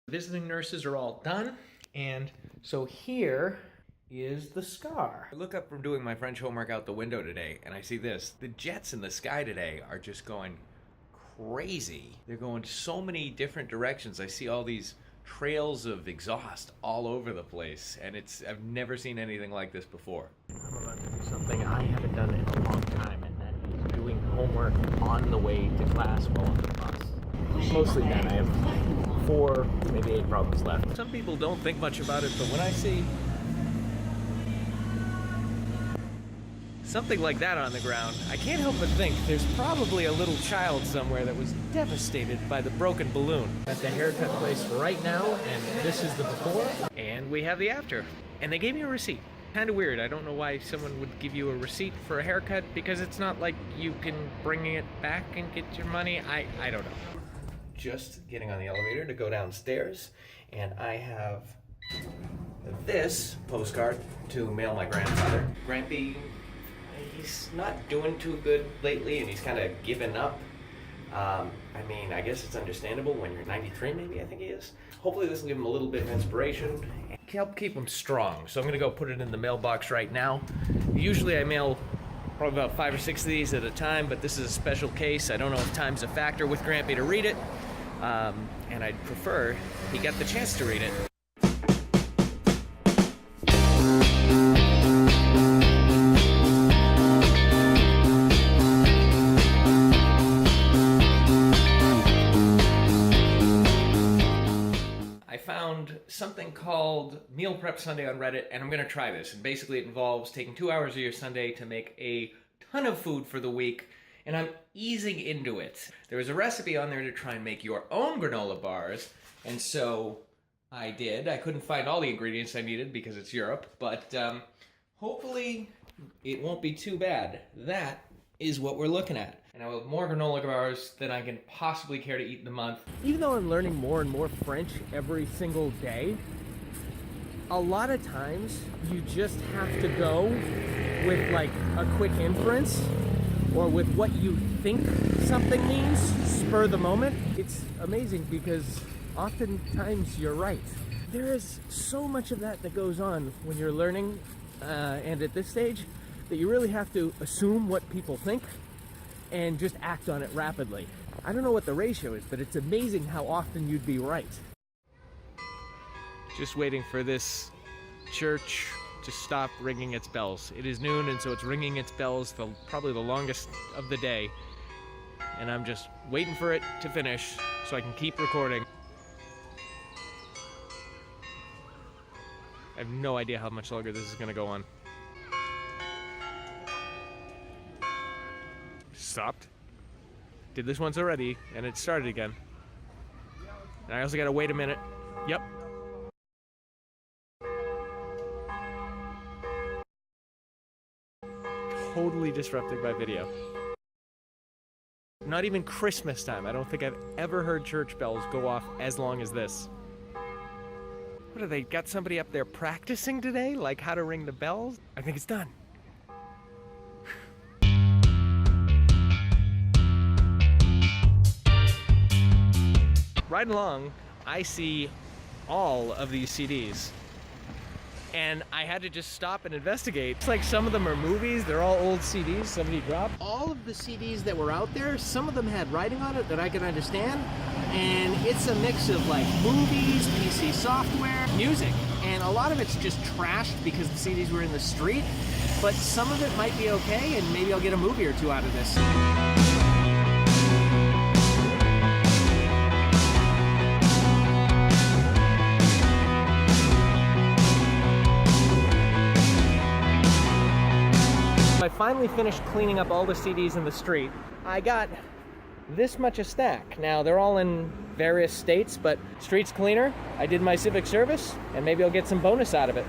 Visiting nurses are all done, and so here is the scar. I look up from doing my French homework out the window today, and I see this. The jets in the sky today are just going crazy. They're going so many different directions. I see all these trails of exhaust all over the place, and I've never seen anything like this before. I'm about to do something I haven't done in a long time, and that is doing homework on the way to class while on the bus. Mostly done. I have 4, maybe 8 problems left. Some people don't think much about it, but when I see something like that on the ground, I can't help but think there's probably a little child somewhere that was devastated by the broken balloon. At the haircut place right now, and this is the before, and we have the after. And they gave me a receipt. Kind of weird. I don't know why someone would give you a receipt for a haircut, because it's not like you can bring it back and get your money. I don't know. Just getting on the elevator to go downstairs, and I have this postcard to mail my grandfather. Grampy, he's not doing too good lately, and he's kind of given up. I mean, I guess it's understandable when you're 93, maybe, I think he is. Hopefully this will give him a little bit of inspiration and help keep him strong. So I'm gonna go put it in the mailbox right now. Usually I mail probably about 5 or 6 of these at a time, but this is a special case. I don't know if time's a factor with Grampy to read it, and I'd prefer he got the chance to read it. I found something called Meal Prep Sunday on Reddit, and I'm gonna try this. And basically it involves taking 2 hours of your Sunday to make a ton of food for the week, and I'm easing into it. There was a recipe on there to try and make your own granola bars, and so I did. I couldn't find all the ingredients I needed because it's Europe, but hopefully it won't be too bad. That is what we're looking at. And I will have more granola bars than I can possibly care to eat in a month. Even though I'm learning more and more French every single day, a lot of times you just have to go with like a quick inference, or with what you think something means, spur the moment. It's amazing because oftentimes you're right. There is so much of that goes on when you're learning, and at this stage, that you really have to assume what people think and just act on it rapidly. I don't know what the ratio is, but it's amazing how often you'd be right. Just waiting for this church to stop ringing its bells. It is noon, and so it's ringing its bells for probably the longest of the day. And I'm just waiting for it to finish so I can keep recording. I have no idea how much longer this is gonna go on. Stopped. Did this once already, and it started again. And I also gotta wait a minute. Yep. Totally disrupted by video. Not even Christmas time. I don't think I've ever heard church bells go off as long as this. What, have they got somebody up there practicing today? Like how to ring the bells? I think it's done. Riding along, I see all of these CDs. And I had to just stop and investigate. It's like some of them are movies, they're all old CDs somebody dropped. All of the CDs that were out there, some of them had writing on it that I could understand, and it's a mix of like movies, PC software, music, and a lot of it's just trashed because the CDs were in the street, but some of it might be okay, and maybe I'll get a movie or two out of this. I finally finished cleaning up all the CDs in the street. I got this much a stack. Now, they're all in various states, but street's cleaner. I did my civic service, and maybe I'll get some bonus out of it.